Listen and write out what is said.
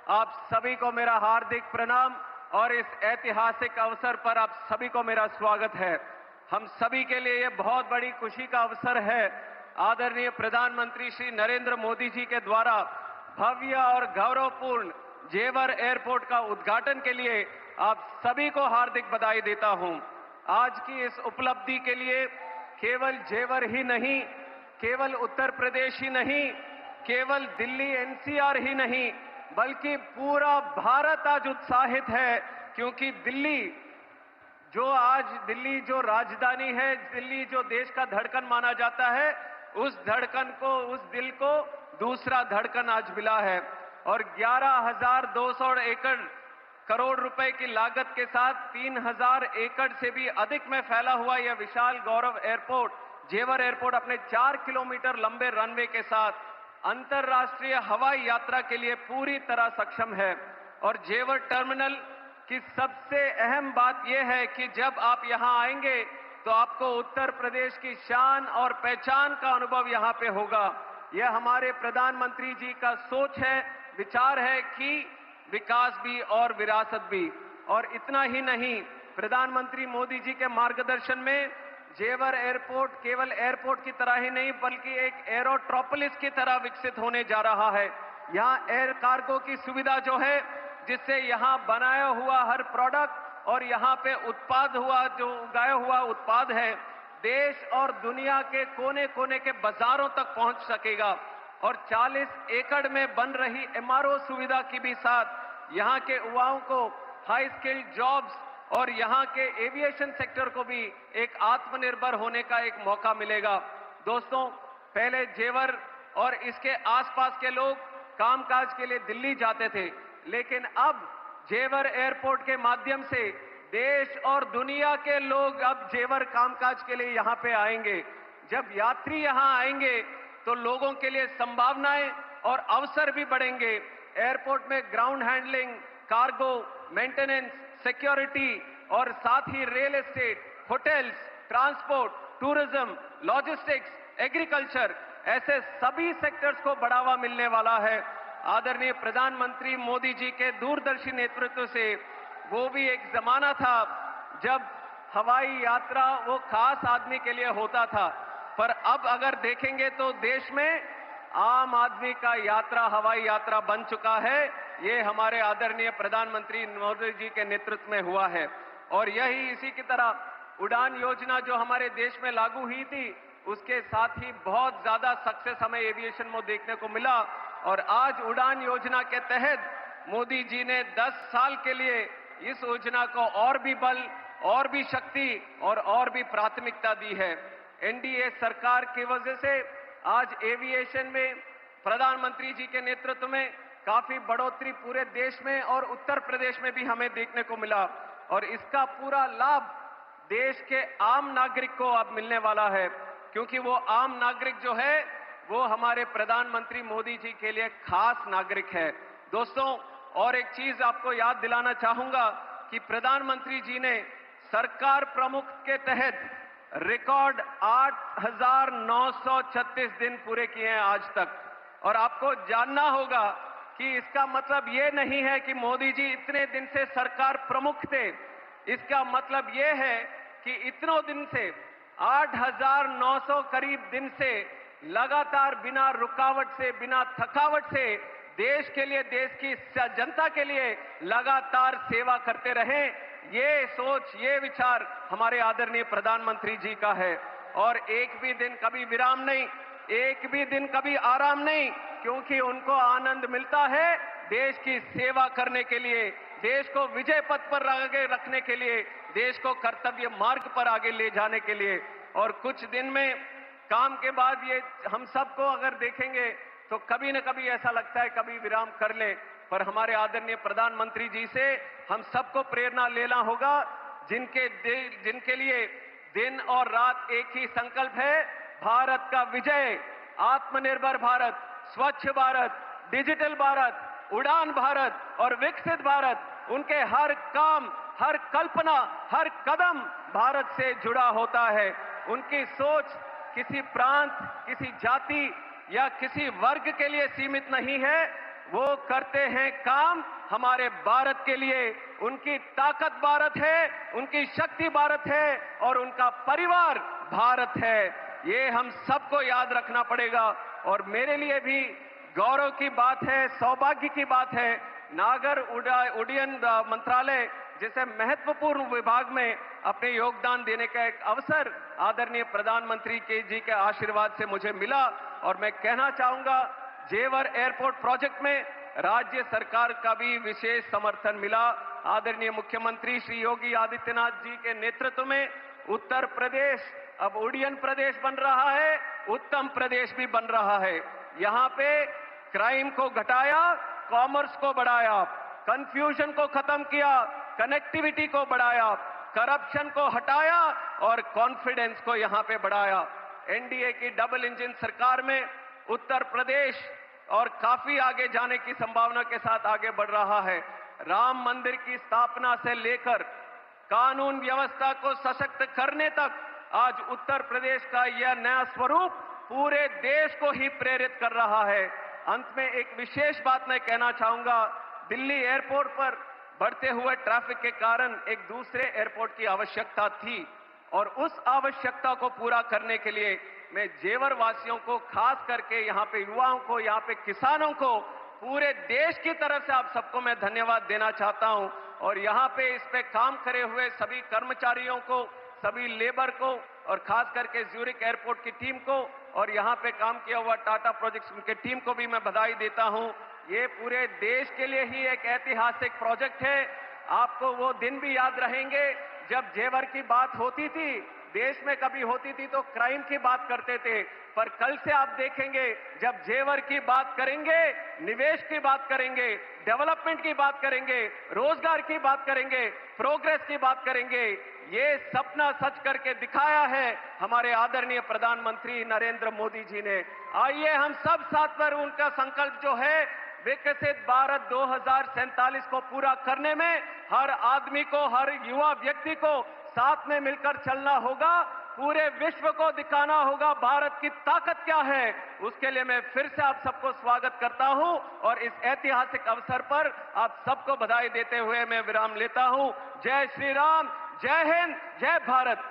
आप सभी को मेरा हार्दिक प्रणाम और इस ऐतिहासिक अवसर पर आप सभी को मेरा स्वागत है। हम सभी के लिए ये बहुत बड़ी खुशी का अवसर है। आदरणीय प्रधानमंत्री श्री नरेंद्र मोदी जी के द्वारा भव्य और गौरवपूर्ण जेवर एयरपोर्ट का उद्घाटन के लिए आप सभी को हार्दिक बधाई देता हूं। आज की इस उपलब्धि के लिए केवल जेवर ही नहीं, केवल उत्तर प्रदेश ही नहीं, केवल दिल्ली एनसीआर ही नहीं, बल्कि पूरा भारत आज उत्साहित है, क्योंकि दिल्ली जो राजधानी है, दिल्ली जो देश का धड़कन माना जाता है, उस धड़कन को, उस दिल को दूसरा धड़कन आज मिला है। और 11,200 एकड़ करोड़ रुपए की लागत के साथ 3,000 एकड़ से भी अधिक में फैला हुआ यह विशाल गौरव एयरपोर्ट, जेवर एयरपोर्ट, अपने 4 किलोमीटर लंबे रनवे के साथ अंतर्राष्ट्रीय हवाई यात्रा के लिए पूरी तरह सक्षम है। और जेवर टर्मिनल की सबसे अहम बात यह है कि जब आप यहां आएंगे तो आपको उत्तर प्रदेश की शान और पहचान का अनुभव यहां पे होगा। यह हमारे प्रधानमंत्री जी का सोच है, विचार है कि विकास भी और विरासत भी। और इतना ही नहीं, प्रधानमंत्री मोदी जी के मार्गदर्शन में जेवर एयरपोर्ट केवल एयरपोर्ट की तरह ही नहीं, बल्कि एक एरोट्रोपोलिस की तरह विकसित होने जा रहा है। यहां एयर कार्गो की सुविधा जो है, जिससे यहां बनाया हुआ हर प्रोडक्ट और यहां पे उत्पाद हुआ, जो उगाया हुआ उत्पाद है, देश और दुनिया के कोने कोने के बाजारों तक पहुंच सकेगा। और 40 एकड़ में बन रही एमआरओ सुविधा की भी साथ यहां के युवाओं को हाई स्किल्ड जॉब्स और यहां के एविएशन सेक्टर को भी एक आत्मनिर्भर होने का एक मौका मिलेगा। दोस्तों, पहले जेवर और इसके आसपास के लोग कामकाज के लिए दिल्ली जाते थे, लेकिन अब जेवर एयरपोर्ट के माध्यम से देश और दुनिया के लोग अब जेवर कामकाज के लिए यहां पे आएंगे। जब यात्री यहां आएंगे तो लोगों के लिए संभावनाएं और अवसर भी बढ़ेंगे। एयरपोर्ट में ground handling, cargo, maintenance, security और साथ ही real estate, hotels, transport, tourism, logistics, agriculture, ऐसे सभी सेक्टर्स को बढ़ावा मिलने वाला है। आदरणीय प्रधानमंत्री मोदी जी के दूरदर्शी नेतृत्व से वो भी एक जमाना था जब हवाई यात्रा वो खास आदमी के लिए होता था, पर अब अगर देखेंगे तो देश में आम आदमी का यात्रा हवाई यात्रा बन चुका है। ये हमारे आदरणीय प्रधानमंत्री मोदी जी के नेतृत्व में हुआ है। और यही इसी की तरह उड़ान योजना जो हमारे देश में लागू हुई थी, उसके साथ ही बहुत ज्यादा सक्सेस हमें एविएशन में देखने को मिला। और आज उड़ान योजना के तहत मोदी जी ने 10 साल के लिए इस योजना को और भी बल, और भी शक्ति और भी प्राथमिकता दी है। एनडीए सरकार की वजह से आज एविएशन में प्रधानमंत्री जी के नेतृत्व में काफी बढ़ोतरी पूरे देश में और उत्तर प्रदेश में भी हमें देखने को मिला। और इसका पूरा लाभ देश के आम नागरिक को अब मिलने वाला है, क्योंकि वो आम नागरिक जो है वो हमारे प्रधानमंत्री मोदी जी के लिए खास नागरिक है। दोस्तों, और एक चीज आपको याद दिलाना चाहूंगा कि प्रधानमंत्री जी ने सरकार प्रमुख के तहत रिकॉर्ड 8,936 दिन पूरे किए हैं आज तक। और आपको जानना होगा कि इसका मतलब ये नहीं है कि मोदी जी इतने दिन से सरकार प्रमुख थे। इसका मतलब ये है कि इतनों दिन से 8,900 करीब दिन से लगातार बिना रुकावट से, बिना थकावट से देश के लिए, देश की जनता के लिए लगातार सेवा करते रहे। ये सोच, ये विचार हमारे आदरणीय प्रधानमंत्री जी का है। और एक भी दिन कभी विराम नहीं, एक भी दिन कभी आराम नहीं, क्योंकि उनको आनंद मिलता है देश की सेवा करने के लिए, देश को विजय पथ पर आगे रखने के लिए, देश को कर्तव्य मार्ग पर आगे ले जाने के लिए। और कुछ दिन में काम के बाद ये हम सबको अगर देखेंगे तो कभी न कभी ऐसा लगता है कभी विराम कर ले, पर हमारे आदरणीय प्रधानमंत्री जी से हम सबको प्रेरणा लेना होगा, जिनके लिए दिन और रात एक ही संकल्प है, भारत का विजय, आत्मनिर्भर भारत, स्वच्छ भारत, डिजिटल भारत, उड़ान भारत और विकसित भारत। उनके हर काम, हर कल्पना, हर कदम भारत से जुड़ा होता है। उनकी सोच किसी प्रांत, किसी जाति या किसी वर्ग के लिए सीमित नहीं है, वो करते हैं काम हमारे भारत के लिए। उनकी ताकत भारत है, उनकी शक्ति भारत है और उनका परिवार भारत है। ये हम सबको याद रखना पड़ेगा। और मेरे लिए भी गौरव की बात है, सौभाग्य की बात है, नागर उड्डयन मंत्रालय जैसे महत्वपूर्ण विभाग में अपने योगदान देने का एक अवसर आदरणीय प्रधानमंत्री जी के आशीर्वाद से मुझे मिला। और मैं कहना चाहूंगा, जेवर एयरपोर्ट प्रोजेक्ट में राज्य सरकार का भी विशेष समर्थन मिला। आदरणीय मुख्यमंत्री श्री योगी आदित्यनाथ जी के नेतृत्व में उत्तर प्रदेश अब उड्डयन प्रदेश बन रहा है, उत्तम प्रदेश भी बन रहा है। यहाँ पे क्राइम को घटाया, कॉमर्स को बढ़ाया, कंफ्यूजन को खत्म किया, कनेक्टिविटी को बढ़ाया, करप्शन को हटाया और कॉन्फिडेंस को यहां पे बढ़ाया। एनडीए की डबल इंजन सरकार में उत्तर प्रदेश और काफी आगे जाने की संभावना के साथ आगे बढ़ रहा है। राम मंदिर की स्थापना से लेकर कानून व्यवस्था को सशक्त करने तक आज उत्तर प्रदेश का यह नया स्वरूप पूरे देश को ही प्रेरित कर रहा है। अंत में एक विशेष बात मैं कहना चाहूंगा, दिल्ली एयरपोर्ट पर बढ़ते हुए ट्रैफिक के कारण एक दूसरे एयरपोर्ट की आवश्यकता थी और उस आवश्यकता को पूरा करने के लिए मैं जेवर वासियों को, खास करके यहाँ पे युवाओं को, यहाँ पे किसानों को, पूरे देश की तरफ से आप सबको मैं धन्यवाद देना चाहता हूँ। और यहाँ पे इस पे काम करे हुए सभी कर्मचारियों को, सभी लेबर को और खास करके ज्यूरिक एयरपोर्ट की टीम को और यहाँ पे काम किया हुआ टाटा प्रोजेक्ट्स की टीम को भी मैं बधाई देता हूँ। ये पूरे देश के लिए ही एक ऐतिहासिक प्रोजेक्ट है। आपको वो दिन भी याद रहेंगे जब जेवर की बात होती थी, देश में कभी होती थी तो क्राइम की बात करते थे, पर कल से आप देखेंगे जब जेवर की बात करेंगे, निवेश की बात करेंगे, डेवलपमेंट की बात करेंगे, रोजगार की बात करेंगे, प्रोग्रेस की बात करेंगे। ये सपना सच करके दिखाया है हमारे आदरणीय प्रधानमंत्री नरेंद्र मोदी जी ने। आइए हम सब साथ पर उनका संकल्प जो है विकसित भारत 2047 को पूरा करने में हर आदमी को, हर युवा व्यक्ति को साथ में मिलकर चलना होगा। पूरे विश्व को दिखाना होगा भारत की ताकत क्या है। उसके लिए मैं फिर से आप सबको स्वागत करता हूं और इस ऐतिहासिक अवसर पर आप सबको बधाई देते हुए मैं विराम लेता हूं। जय श्री राम, जय हिंद, जय भारत।